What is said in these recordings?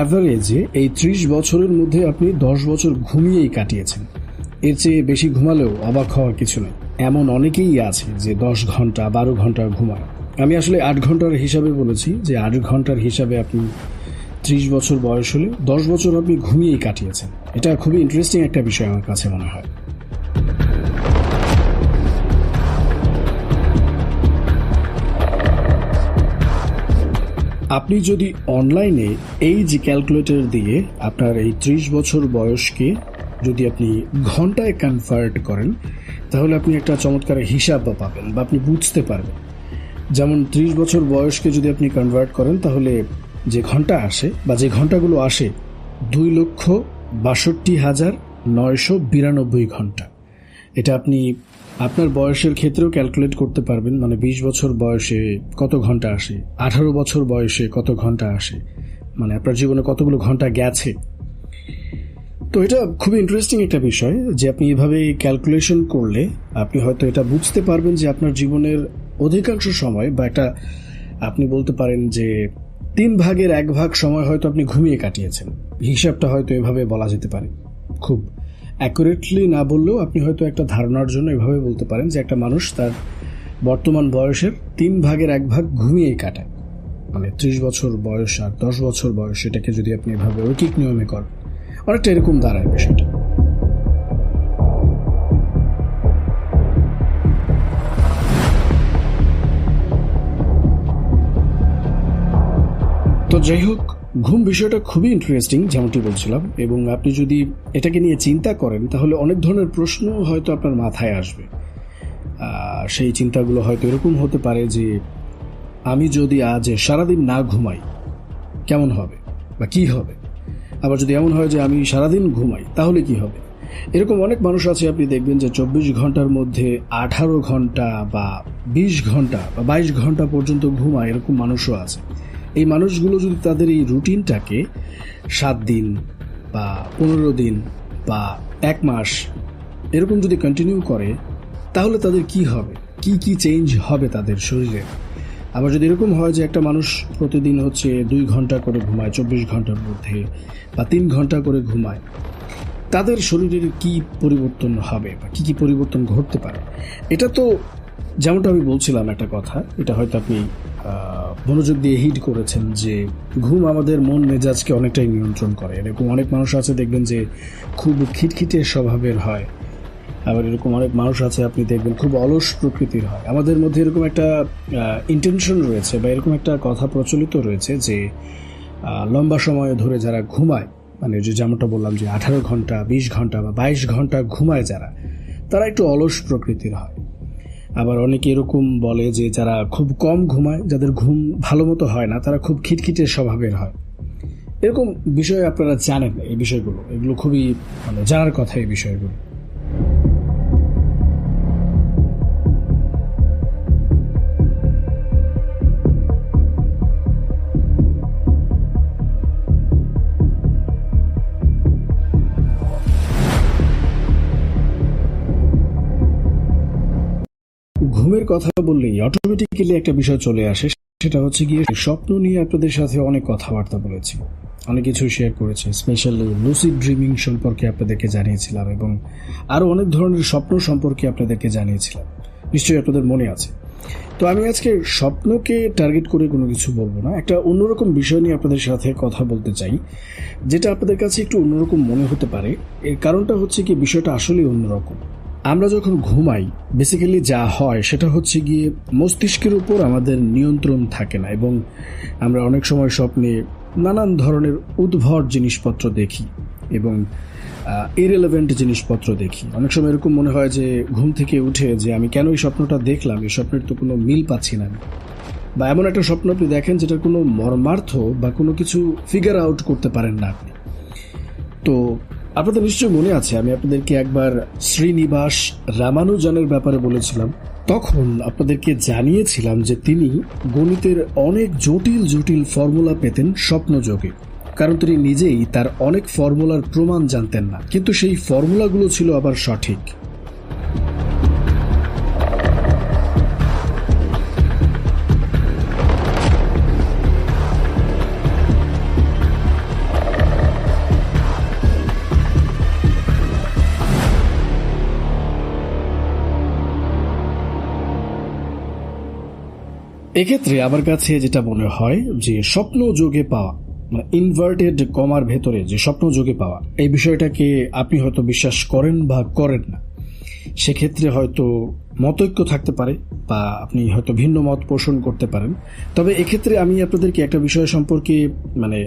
অ্যাভারেজে এই 30 বছরের মধ্যে আপনি 10 বছর ঘুমিয়েই কাটিয়েছেন। এর চেয়ে বেশি ঘুমালেও অবাক হওয়ার কিছু নেই। এমন অনেকেই আছে যে 10 ঘন্টা 12 ঘন্টা ঘুমায়। আমি আসলে 8 ঘন্টার হিসাবে বলেছি যে 8 ঘন্টার হিসাবে আপনি 30 বছর বয়স হলে 10 বছর আপনি ঘুমিয়েই কাটিয়েছেন। এটা খুবই ইন্টারেস্টিং একটা বিষয় আমার কাছে মনে হয়। আপনি যদি অনলাইনে এইজ ক্যালকুলেটর দিয়ে আপনার এই 30 বছর বয়সকে যদি আপনি ঘন্টায় কনভার্ট করেন, তাহলে আপনি একটা চমৎকার হিসাব পাবেন বা আপনি বুঝতে পারবেন। যেমন 30 বছর বয়সকে যদি আপনি কনভার্ট করেন, তাহলে যে ঘন্টা আসে বা যে ঘন্টাগুলো আসে 2,62,992 ঘন্টা। এটা আপনি আপনার বয়সের ক্ষেত্রেও ক্যালকুলেট করতে পারবেন। মানে 20 বছর বয়সে কত ঘন্টা আসে, 18 বছর বয়সে কত ঘন্টা আসে, মানে আপনার জীবনে কতগুলো ঘন্টা গেছে। তো এটা খুবই ইন্টারেস্টিং একটা বিষয় যে আপনি এভাবে ক্যালকুলেশন করলে আপনি হয়তো এটা বুঝতে পারবেন যে আপনার জীবনের অধিকাংশ সময় বা একটা আপনি বলতে পারেন যে 1/3 সময় হয়তো আপনি ঘুমিয়ে কাটিয়েছেন। হিসাবটা হয়তো এভাবে বলা যেতে পারে। খুব অ্যাকুরেটলি না বললেও আপনি হয়তো একটা ধারণার জন্য এভাবে বলতে পারেন যে একটা মানুষ তার বর্তমান বয়সের 1/3 ঘুমিয়েই কাটায়। মানে 30 বছর বয়স আর 10 বছর বয়স, এটাকে যদি আপনি এভাবে ঐকিক নিয়মে করেন, অনেকটা এরকম দাঁড়ায় বিষয়টা। তো যাই হোক, ঘুম বিষয়টা খুবই ইন্টারেস্টিং যেমনটি বলছিলাম, এবং আপনি যদি এটাকে নিয়ে চিন্তা করেন তাহলে অনেক ধরনের প্রশ্ন হয়তো আপনার মাথায় আসবে। সেই চিন্তাগুলো হয়তো এরকম হতে পারে যে আমি যদি আজ সারাদিন না ঘুমাই কেমন হবে বা কি হবে। আবার যদি এমন হয় যে আমি সারাদিন ঘুমাই তাহলে কি হবে। এরকম অনেক মানুষ আছে, আপনি দেখবেন যে 24 ঘন্টার মধ্যে 18 ঘন্টা বা 20 ঘন্টা বা 22 ঘন্টা পর্যন্ত ঘুমায়, এরকম মানুষও আছে। এই মানুষগুলো যদি তাদের এই রুটিনটাকে 7 দিন বা 15 দিন বা 1 মাস এরকম যদি কন্টিনিউ করে, তাহলে তাদের কি হবে, কি কি চেঞ্জ হবে তাদের শরীরে। আবার যদি এরকম হয় যে একটা মানুষ প্রতিদিন 2 ঘন্টা করে ঘুমায় 24 ঘন্টার মধ্যে বা 3 ঘন্টা করে ঘুমায়, তাদের শরীরের কি পরিবর্তন হবে বা কি কি পরিবর্তন ঘটতে পারে। এটা তো যেমনটা আমি বলছিলাম একটা কথা, এটা হয়তো আপনি মনোযোগ দিয়ে হিট করেছেন যে ঘুম আমাদের মন মেজাজকে অনেকটাই নিয়ন্ত্রণ করে। এরকম অনেক মানুষ আছে দেখবেন যে খুব খিটখিটে স্বভাবের হয়। আবার এরকম অনেক মানুষ আছে আপনি দেখবেন খুব অলস প্রকৃতির হয়। আমাদের মধ্যে এরকম একটা ইন্টেনশন রয়েছে বা এরকম একটা কথা প্রচলিত রয়েছে যে লম্বা সময় ধরে যারা ঘুমায়, মানে যে যেমনটা বললাম যে 18 ঘন্টা 20 ঘন্টা বা 22 ঘন্টা ঘুমায় যারা, তারা একটু অলস প্রকৃতির হয়। আবার অনেকে এরকম বলে যে যারা খুব কম ঘুমায়, যাদের ঘুম ভালো মতো হয় না, তারা খুব খিটখিটে স্বভাবের হয়। এরকম বিষয় আপনারা জানেন। এই বিষয়গুলো এগুলো খুবই জানার কথা এই বিষয়গুলো। ঘুমের কথা বললেই অটোমেটিক্যালি একটা বিষয় চলে আসে, সেটা হচ্ছে গিয়ে স্বপ্ন নিয়ে আপনাদের সাথে অনেক কথাবার্তা বলেছি, অনেক কিছু শেয়ার করেছি। স্পেশালি লুসিড ড্রিমিং সম্পর্কে আপনাদেরকে জানিয়েছিলাম এবং আরও অনেক ধরনের স্বপ্ন সম্পর্কে আপনাদেরকে জানিয়েছিলাম, নিশ্চয়ই আপনাদের মনে আছে। তো আমি আজকে স্বপ্নকে টার্গেট করে কোনো কিছু বলবো না, একটা অন্যরকম বিষয় নিয়ে আপনাদের সাথে কথা বলতে চাই, যেটা আপনাদের কাছে একটু অন্যরকম মনে হতে পারে। এর কারণটা হচ্ছে কি, বিষয়টা আসলেই অন্যরকম। আমরা যখন ঘুমাই বেসিক্যালি যা হয় সেটা হচ্ছে গিয়ে মস্তিষ্কের উপর আমাদের নিয়ন্ত্রণ থাকে না, এবং আমরা অনেক সময় স্বপ্নে নানান ধরনের উদ্ভট জিনিসপত্র দেখি এবং ইরেলেভেন্ট জিনিসপত্র দেখি। অনেক সময় এরকম মনে হয় যে ঘুম থেকে উঠে যে আমি কেন এই স্বপ্নটা দেখলাম, এই স্বপ্নের তো কোনো মিল পাচ্ছি না। বা এমন একটা স্বপ্ন আপনি দেখেন যেটার কোনো মর্মার্থ বা কোনো কিছু ফিগার আউট করতে পারেন না আপনি। তো আপনাদের নিশ্চয়ই মনে আছে আমি আপনাদেরকে একবার শ্রীনিবাস রামানুজনের ব্যাপারে বলেছিলাম। তখন আপনাদেরকে জানিয়েছিলাম যে তিনি গণিতের অনেক জটিল জটিল ফর্মুলা পেতেন স্বপ্নযোগে, কারণ তিনি নিজেই তার অনেক ফর্মুলার প্রমাণ জানতেন না, কিন্তু সেই ফর্মুলাগুলো ছিল আবার সঠিক। এক্ষেত্রে আমার কাছে যেটা মনে হয় যে স্বপ্ন যোগে পাওয়া, মানে ইনভার্টেড কমার ভেতরে যে স্বপ্ন যোগে পাওয়া, এই বিষয়টাকে আপনি হয়তো বিশ্বাস করেন বা করেন না। সেক্ষেত্রে হয়তো মতৈক্য থাকতে পারে বা আপনি হয়তো ভিন্ন মত পোষণ করতে পারেন। তবে এক্ষেত্রে আমি আপনাদেরকে একটা বিষয় সম্পর্কে মানে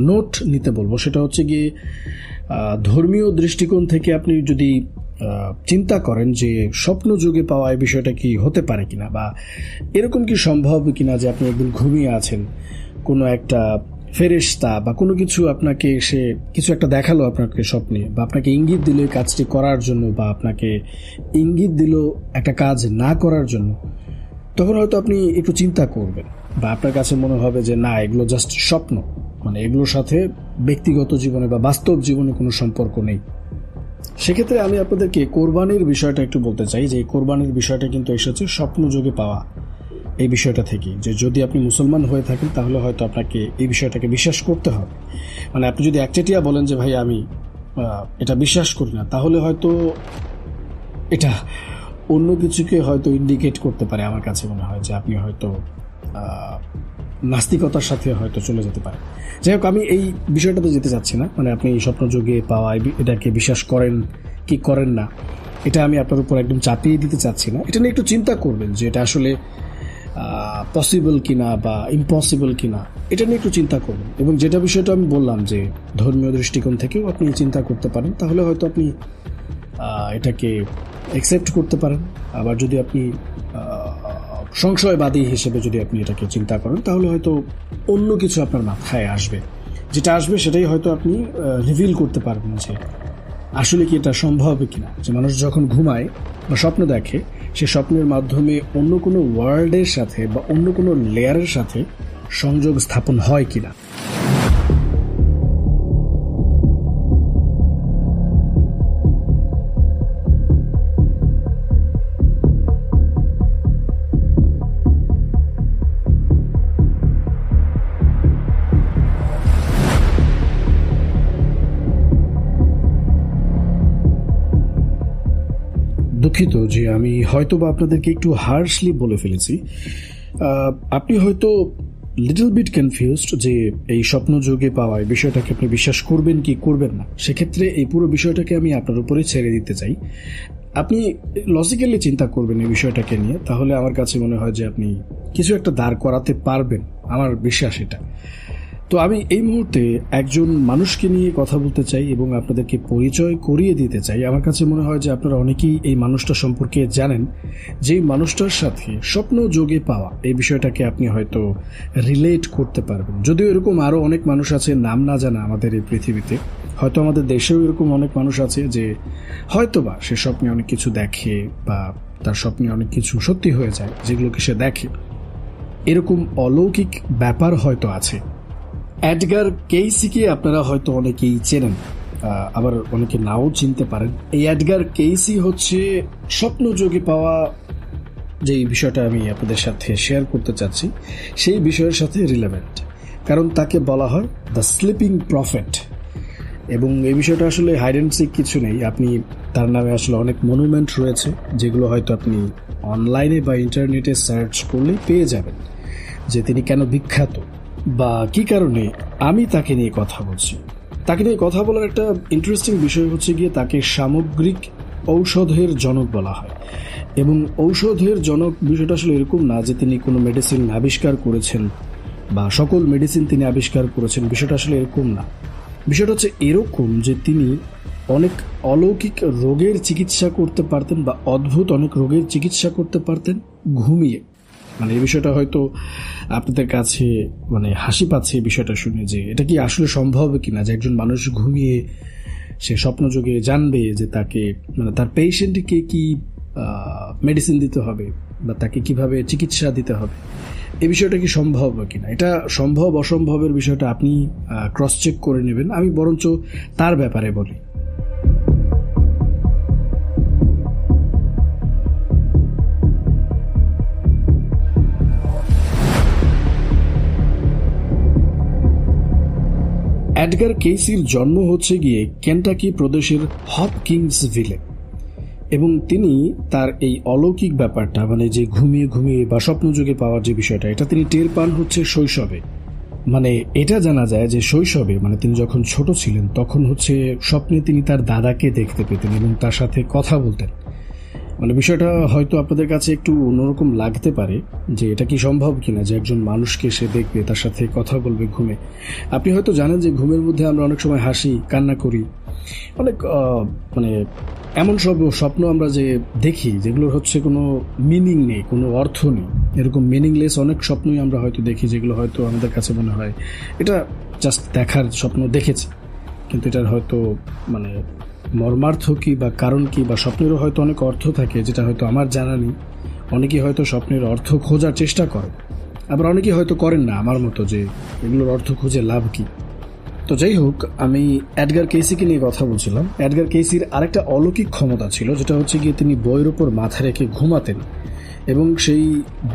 নোট নিতে বলবো, সেটা হচ্ছে গিয়ে ধর্মীয় দৃষ্টিকোণ থেকে আপনি যদি চিন্তা করেন যে স্বপ্ন যুগে পাওয়া এই বিষয়টা কি হতে পারে কিনা, বা এরকম কি সম্ভব কিনা যে আপনি একদিন ঘুমিয়ে আছেন, কোনো একটা ফেরেশতা বা কোনো কিছু আপনাকে এসে কিছু একটা দেখালো আপনাকে স্বপ্নে, বা আপনাকে ইঙ্গিত দিল এই কাজটি করার জন্য, বা আপনাকে ইঙ্গিত দিল একটা কাজ না করার জন্য। তখন হয়তো আপনি একটু চিন্তা করবেন, বা আপনার কাছে মনে হবে যে না, এগুলো জাস্ট স্বপ্ন, মানে এগুলোর সাথে ব্যক্তিগত জীবনে বা বাস্তব জীবনে কোনো সম্পর্ক নেই। সেক্ষেত্রে আমি আপনাদেরকে কোরবানির বিষয়টা একটু বলতে চাই যে কোরবানির বিষয়টা কিন্তু এসেছে স্বপ্ন যোগে পাওয়া এই বিষয়টা থেকে, যে যদি আপনি মুসলমান হয়ে থাকেন তাহলে হয়তো আপনাকে এই বিষয়টাকে বিশ্বাস করতে হবে। মানে আপনি যদি একচেটিয়া বলেন যে ভাই আমি এটা বিশ্বাস করি না, তাহলে হয়তো এটা অন্য কিছুকে হয়তো ইন্ডিকেট করতে পারে। আমার কাছে মনে হয় যে আপনি হয়তো নাস্তিকতার সাথে হয়তো চলে যেতে পারেন। যাই হোক, আমি এই বিষয়টাতে যেতে চাচ্ছি না। মানে আপনি স্বপ্ন যোগে পাওয়া এটাকে বিশ্বাস করেন কি করেন না, এটা আমি আপনার উপর একদম চাপিয়ে দিতে চাচ্ছি না। এটা নিয়ে একটু চিন্তা করবেন যে এটা আসলে পসিবল কিনা বা ইম্পসিবল কিনা, এটা নিয়ে একটু চিন্তা করবেন। এবং যেটা বিষয়টা আমি বললাম যে ধর্মীয় দৃষ্টিকোণ থেকেও আপনি চিন্তা করতে পারেন, তাহলে হয়তো আপনি এটাকে অ্যাকসেপ্ট করতে পারেন। আবার যদি আপনি সংশয়বাদী হিসেবে যদি আপনি এটাকে চিন্তা করেন, তাহলে হয়তো অন্য কিছু আপনার মাথায় আসবে, যেটা আসবে সেটাই হয়তো আপনি রিভিল করতে পারবেন যে আসলে কি এটা সম্ভব কিনা। যে মানুষ যখন ঘুমায় বা স্বপ্ন দেখে, সে স্বপ্নের মাধ্যমে অন্য কোনো ওয়ার্ল্ডের সাথে বা অন্য কোনো লেয়ারের সাথে সংযোগ স্থাপন হয় কিনা। দুঃখিত যে আমি হয়তো বা আপনাদেরকে একটু হার্শলি বলে ফেলেছি। আপনি হয়তো লিটল বিট কনফিউজড যে এই স্বপ্ন যোগে পাওয়া এই বিষয়টাকে আপনি বিশ্বাস করবেন কি করবেন না। সেক্ষেত্রে এই পুরো বিষয়টাকে আমি আপনার উপরে ছেড়ে দিতে চাই। আপনি লজিক্যালি চিন্তা করবেন এই বিষয়টাকে নিয়ে, তাহলে আমার কাছে মনে হয় যে আপনি কিছু একটা দাঁড় করাতে পারবেন, আমার বিশ্বাস এটা। তো আমি এই মুহূর্তে একজন মানুষকে নিয়ে কথা বলতে চাই এবং আপনাদেরকে পরিচয় করিয়ে দিতে চাই। আমার কাছে মনে হয় যে আপনারা অনেকেই এই মানুষটা সম্পর্কে জানেন, যেই মানুষটার সাথে স্বপ্ন যোগে পাওয়া এই বিষয়টাকে আপনি হয়তো রিলেট করতে পারবেন। যদিও এরকম আরও অনেক মানুষ আছে নাম না জানা আমাদের এই পৃথিবীতে, হয়তো আমাদের দেশেও এরকম অনেক মানুষ আছে যে হয়তোবা সে স্বপ্নে অনেক কিছু দেখে বা তার স্বপ্নে অনেক কিছু সত্যি হয়ে যায় যেগুলোকে সে দেখে। এরকম অলৌকিক ব্যাপার হয়তো আছে। এডগার কেইসিকে আপনারা হয়তো অনেকেই চেনেন, আবার অনেকে নাও চিনতে পারেন। এই এডগার কেইসি হচ্ছে স্বপ্ন যোগে পাওয়া যেই বিষয়টা আমি আপনাদের সাথে শেয়ার করতে চাচ্ছি সেই বিষয়ের সাথে রিলেভেন্ট, কারণ তাকে বলা হয় দ্য স্লিপিং প্রফেট। এবং এই বিষয়টা আসলে হাইড অ্যান্ড সিক কিছু নেই। আপনি তার নামে আসলে অনেক মনুমেন্ট রয়েছে যেগুলো হয়তো আপনি অনলাইনে বা ইন্টারনেটে সার্চ করলেই পেয়ে যাবেন যে তিনি কেন বিখ্যাত বা কি কারণে আমি তাকে নিয়ে কথা বলছি। তাকে নিয়ে কথা বলার একটা ইন্টারেস্টিং বিষয় হচ্ছে গিয়ে তাকে সামগ্রিক ঔষধের জনক বলা হয়। এবং ঔষধের জনক বিষয়টা আসলে এরকম না যে তিনি কোনো মেডিসিন আবিষ্কার করেছেন বা সকল মেডিসিন তিনি আবিষ্কার করেছেন, বিষয়টা আসলে এরকম না। বিষয়টা হচ্ছে এরকম যে তিনি অনেক অলৌকিক রোগের চিকিৎসা করতে পারতেন বা অদ্ভুত অনেক রোগের চিকিৎসা করতে পারতেন ঘুমিয়ে। মানে এই বিষয়টা হয়তো আপনাদের কাছে মানে হাসি পাচ্ছে এই বিষয়টা শুনে, যে এটা কি আসলে সম্ভব কিনা যে একজন মানুষ ঘুমিয়ে সে স্বপ্নযোগে জানবে যে তাকে মানে তার পেশেন্টকে কি মেডিসিন দিতে হবে বা তাকে কিভাবে চিকিৎসা দিতে হবে। এই বিষয়টা কি সম্ভব কিনা, এটা সম্ভব অসম্ভবের বিষয়টা আপনি ক্রস চেক করে নেবেন। আমি বরঞ্চ তার ব্যাপারে বলি। এডগার কেইসির জন্ম হচ্ছে গিয়ে কেন্টাকি প্রদেশের হপকিন্সভিলে। এবং তিনি তার এই অলৌকিক ব্যাপারটা মানে যে ঘুমিয়ে ঘুমিয়ে বা স্বপ্নযোগে পাওয়ার যে বিষয়টা, এটা তিনি টের পান হচ্ছে শৈশবে। মানে এটা জানা যায় যে শৈশবে মানে তিনি যখন ছোট ছিলেন তখন হচ্ছে স্বপ্নে তিনি তার দাদাকে দেখতে পেতেন এবং তার সাথে কথা বলতেন। মানে বিষয়টা হয়তো আপনাদের কাছে একটু অন্যরকম লাগতে পারে যে এটা কি সম্ভব কিনা যে একজন মানুষকে সে দেখবে, তার সাথে কথা বলবে ঘুমে। আপনি হয়তো জানেন যে ঘুমের মধ্যে আমরা অনেক সময় হাসি, কান্না করি, অনেক মানে এমন সব স্বপ্ন আমরা যে দেখি যেগুলোর হচ্ছে কোনো মিনিং নেই, কোনো অর্থ নেই। এরকম মিনিংলেস অনেক স্বপ্নই আমরা হয়তো দেখি যেগুলো হয়তো আমাদের কাছে মনে হয় এটা জাস্ট দেখার স্বপ্ন দেখেছি, কিন্তু এটার হয়তো মানে মর্মার্থ কি বা কারণ কি বা স্বপ্নেরও হয়তো অনেক অর্থ থাকে যেটা হয়তো আমার জানা নেই। অনেকেই হয়তো স্বপ্নের অর্থ খোঁজার চেষ্টা করে, আবার অনেকেই হয়তো করেন না আমার মতো, যে এগুলোর অর্থ খুঁজে লাভ কি। তো যাই হোক, আমি এডগার কেসিকে নিয়ে কথা বলছিলাম। এডগার কেসির আরেকটা অলৌকিক ক্ষমতা ছিল, যেটা হচ্ছে গিয়ে তিনি বইয়ের উপর মাথা রেখে ঘুমাতেন এবং সেই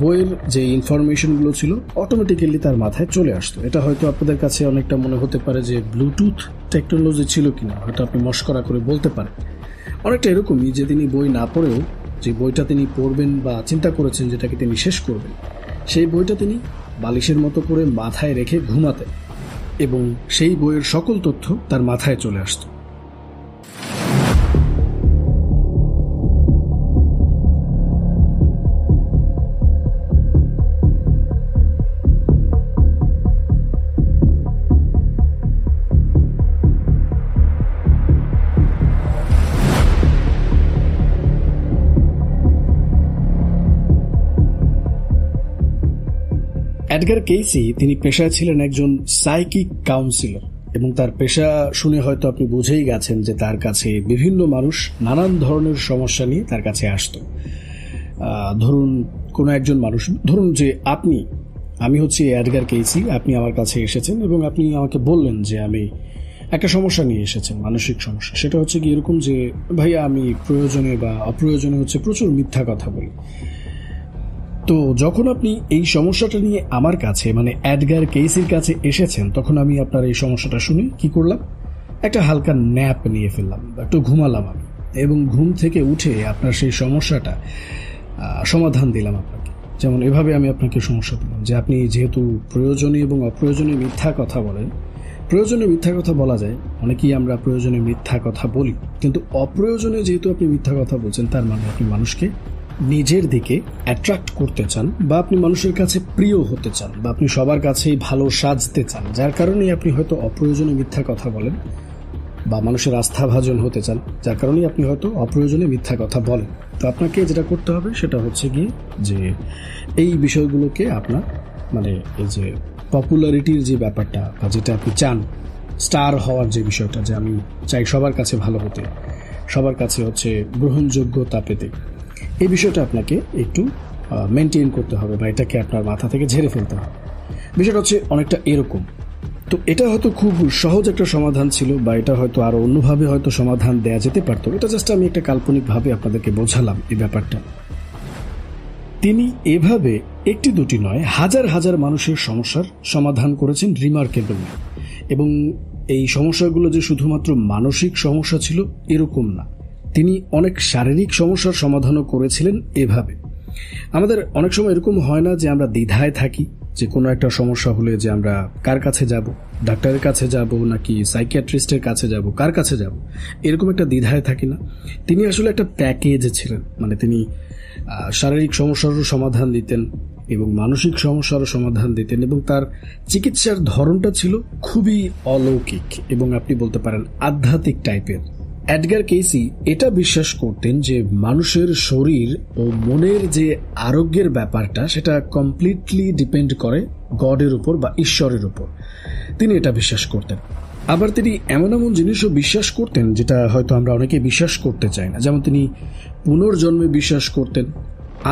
বইয়ের যে ইনফরমেশনগুলো ছিল অটোমেটিক্যালি তার মাথায় চলে আসতো। এটা হয়তো আপনাদের কাছে অনেকটা মনে হতে পারে যে ব্লুটুথ টেকনোলজি ছিল কিনা, হয়তো আপনি মস্করা করে বলতে পারেন। অনেকটা এরকমই যে তিনি বই না পড়েও যে বইটা তিনি পড়বেন বা চিন্তা করেছেন যেটাকে তিনি শেষ করবেন, সেই বইটা তিনি বালিশের মতো করে মাথায় রেখে ঘুমাতেন এবং সেই বইয়ের সকল তথ্য তার মাথায় চলে আসতো। এডগার কেসি তিনি পেশায় ছিলেন একজন সাইকিক কাউন্সিলর এবং তার পেশা শুনে হয়তো আপনি বুঝেই গেছেন যে তার কাছে বিভিন্ন মানুষ নানান ধরনের সমস্যা নিয়ে তার কাছে আসতো। ধরুন কোনো একজন মানুষ, ধরুন যে আমি হচ্ছি এডগার কেসি, আপনি আমার কাছে এসেছেন এবং আপনি আমাকে বললেন যে আমি একটা সমস্যা নিয়ে এসেছেন, মানসিক সমস্যা। সেটা হচ্ছে কি এরকম যে ভাইয়া আমি প্রয়োজনে বা অপ্রয়োজনে হচ্ছে প্রচুর মিথ্যা কথা বলি। তো যখন আপনি এই সমস্যাটা নিয়ে আমার কাছে মানে এডগার কেসির কাছে এসেছেন, তখন আমি আপনার এই সমস্যাটা শুনে কি করলাম, একটা হালকা ন্যাপ নিয়ে ফেললাম, একটু ঘুমালাম আমি, এবং ঘুম থেকে উঠে আপনার সেই সমস্যাটা সমাধান দিলাম আপনাকে। যেমন এভাবে আমি আপনাকে সমস্যা দিলাম যে আপনি যেহেতু প্রয়োজনীয় এবং অপ্রয়োজনীয় মিথ্যা কথা বলেন। প্রয়োজনে মিথ্যা কথা বলা যায়, অনেকেই আমরা প্রয়োজনে মিথ্যা কথা বলি, কিন্তু অপ্রয়োজনে যেহেতু আপনি মিথ্যা কথা বলছেন তার মানে আপনি মানুষকে নিজের দিকে অ্যাট্রাক্ট করতে চান বা আপনি মানুষের কাছে প্রিয় হতে চান বা আপনি সবার কাছেই ভালো সাজতে চান, যার কারণেই আপনি হয়তো অপ্রয়োজনে মিথ্যা কথা বলেন বা মানুষের আস্থাভাজন হতে চান, যার কারণেই আপনি হয়তো অপ্রয়োজনে মিথ্যা কথা বলেন। তো আপনাকে যেটা করতে হবে সেটা হচ্ছে গিয়ে যে এই বিষয়গুলোকে আপনার মানে এই যে পপুলারিটির যে ব্যাপারটা বা যেটা আপনি চান, স্টার হওয়ার যে বিষয়টা, যে আমি চাই সবার কাছে ভালো হতে, সবার কাছে হচ্ছে গ্রহণযোগ্যতা পেতে, এই বিষয়টা আপনাকে একটু মেনটেন করতে হবে বা এটাকে আপনার মাথা থেকে ঝেড়ে ফেলতে হবে। বিষয়টা হচ্ছে অনেকটা এরকম। তো এটা হয়তো খুব সহজ একটা সমাধান ছিল বা এটা হয়তো আরো অন্যভাবে হয়তো সমাধান দেয়া যেতে পারতো। এটা জাস্ট আমি একটা কাল্পনিকভাবে আপনাদেরকে বোঝালাম এই ব্যাপারটা। তিনি এভাবে একটি দুটি নয়, হাজার হাজার মানুষের সমস্যার সমাধান করেছেন রিমার্কেবল। এবং এই সমস্যাগুলো যে শুধুমাত্র মানসিক সমস্যা ছিল এরকম না, তিনি অনেক শারীরিক সমস্যার সমাধানও করেছিলেন এভাবে। আমাদের অনেক সময় এরকম হয় না যে আমরা দ্বিধায় থাকি যে কোনো একটা সমস্যা হলে যে আমরা কার কাছে যাব, ডাক্তারের কাছে যাব নাকি সাইকিয়াট্রিস্টের কাছে যাব, কার কাছে যাব, এরকম একটা দ্বিধায় থাকি না। তিনি আসলে একটা প্যাকেজ ছিলেন, মানে তিনি শারীরিক সমস্যারও সমাধান দিতেন এবং মানসিক সমস্যারও সমাধান দিতেন এবং তার চিকিৎসার ধরনটা ছিল খুবই অলৌকিক এবং আপনি বলতে পারেন আধ্যাত্মিক টাইপের। এডগার কেসি এটা বিশ্বাস করতেন যে মানুষের শরীর ও মনের যে আরোগ্যের ব্যাপারটা সেটা কমপ্লিটলি ডিপেন্ড করে গডের উপর বা ঈশ্বরের উপর। তিনি এটা বিশ্বাস করতেন। আবার তিনি এমন এমন জিনিসও বিশ্বাস করতেন যেটা হয়তো আমরা অনেকে বিশ্বাস করতে চাই না। যেমন তিনি পুনর্জন্মে বিশ্বাস করতেন,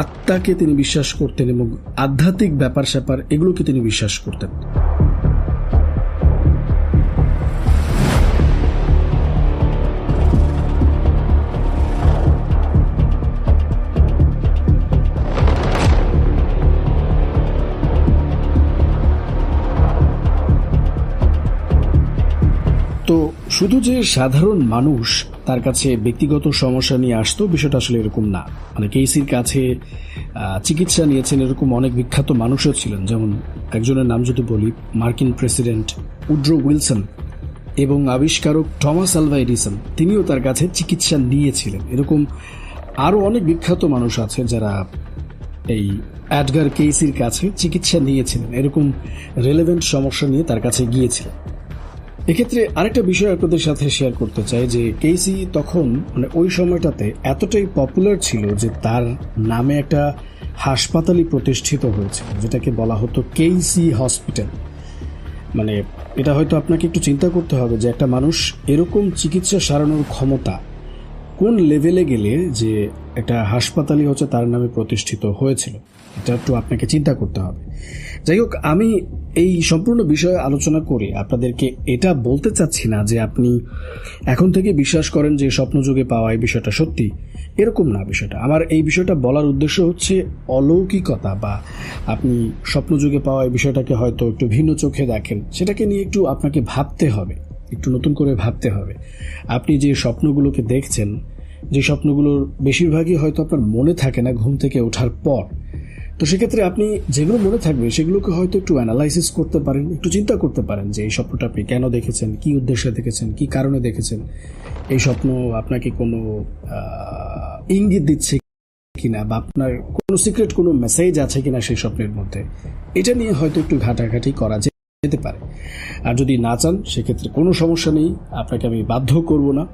আত্মাকে তিনি বিশ্বাস করতেন এবং আধ্যাত্মিক ব্যাপার স্যাপার এগুলোকে তিনি বিশ্বাস করতেন। তো শুধু যে সাধারণ মানুষ তার কাছে ব্যক্তিগত সমস্যা নিয়ে আসতো, বিষয়টা আসলে এরকম না। মানে কেসির কাছে চিকিৎসা নিয়েছেন এরকম অনেক বিখ্যাত মানুষও ছিলেন। যেমন একজনের নাম যদি বলি, মার্কিন প্রেসিডেন্ট উড্রো উইলসন এবং আবিষ্কারক টমাস আলভা এডিসন, তিনিও তার কাছে চিকিৎসা নিয়েছিলেন। এরকম আরও অনেক বিখ্যাত মানুষ আছে যারা এই এডগার কেসির কাছে চিকিৎসা নিয়েছিলেন, এরকম রেলেভেন্ট সমস্যা নিয়ে তার কাছে গিয়েছিলেন। এক্ষেত্রে আরেকটা বিষয় আপনাদের সাথে শেয়ার করতে চাই যে কেসি তখন মানে ওই সময়টাতে এতটাই পপুলার ছিল যে তার নামে একটা হাসপাতালই প্রতিষ্ঠিত হয়েছিল, যেটাকে বলা হতো কেসি হসপিটাল। মানে এটা হয়তো আপনাকে একটু চিন্তা করতে হবে যে একটা মানুষ এরকম চিকিৎসা সারানোর ক্ষমতা কোন লেভেলে গেলে যে একটা হাসপাতালই হচ্ছে তার নামে প্রতিষ্ঠিত হয়েছিল, এটা একটু আপনাকে চিন্তা করতে হবে। যাই হোক, আমি এই সম্পূর্ণ বিষয়ে আলোচনা করে আপনাদেরকে এটা বলতে চাচ্ছি না যে আপনি এখন থেকে বিশ্বাস করেন যে স্বপ্নযোগে পাওয়া এই বিষয়টা সত্যি, এরকম না বিষয়টা। আমার এই বিষয়টা বলার উদ্দেশ্য হচ্ছে অলৌকিকতা বা আপনি স্বপ্নযোগে পাওয়া এই বিষয়টাকে হয়তো একটু ভিন্ন চোখে দেখেন, সেটাকে নিয়ে একটু আপনাকে ভাবতে হবে, একটু নতুন করে ভাবতে হবে। আপনি যে স্বপ্নগুলোকে দেখছেন, যে স্বপ্নগুলোর বেশিরভাগই হয়তো আপনার মনে থাকে না ঘুম থেকে ওঠার পর, তো সেক্ষেত্রে আপনি যেগুলো মনে থাকবে সেগুলোকে হয়তো একটু অ্যানালাইসিস করতে পারেন, একটু চিন্তা করতে পারেন যে এই স্বপ্নটা আপনি কেন দেখেছেন, কি উদ্দেশ্যে দেখেছেন, কি কারণে দেখেছেন, এই স্বপ্ন আপনাকে কোনো ইঙ্গিত দিচ্ছে কিনা বা আপনার কোনো সিক্রেট কোনো মেসেজ আছে কিনা সেই স্বপ্নের মধ্যে, এটা নিয়ে হয়তো একটু ঘাটাঘাটি করা যেতে পারে। আর যদি না চান সেক্ষেত্রে কোনো সমস্যা নেই, আপনাকে আমি বাধ্য করব না।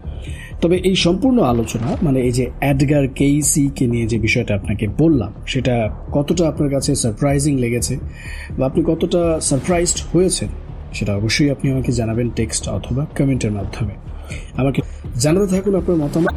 তবে এই সম্পূর্ণ আলোচনা মানে এই যে এডগার কেইসিকে নিয়ে যে বিষয়টা আপনাকে বললাম, সেটা কতটা আপনার কাছে সারপ্রাইজিং লেগেছে বা আপনি কতটা সারপ্রাইজড হয়েছেন, সেটা অবশ্যই আপনি আমাকে জানাবেন টেক্সট অথবা কমেন্টের মাধ্যমে। আমাকে জানাতে থাকুন আপনার মতামত।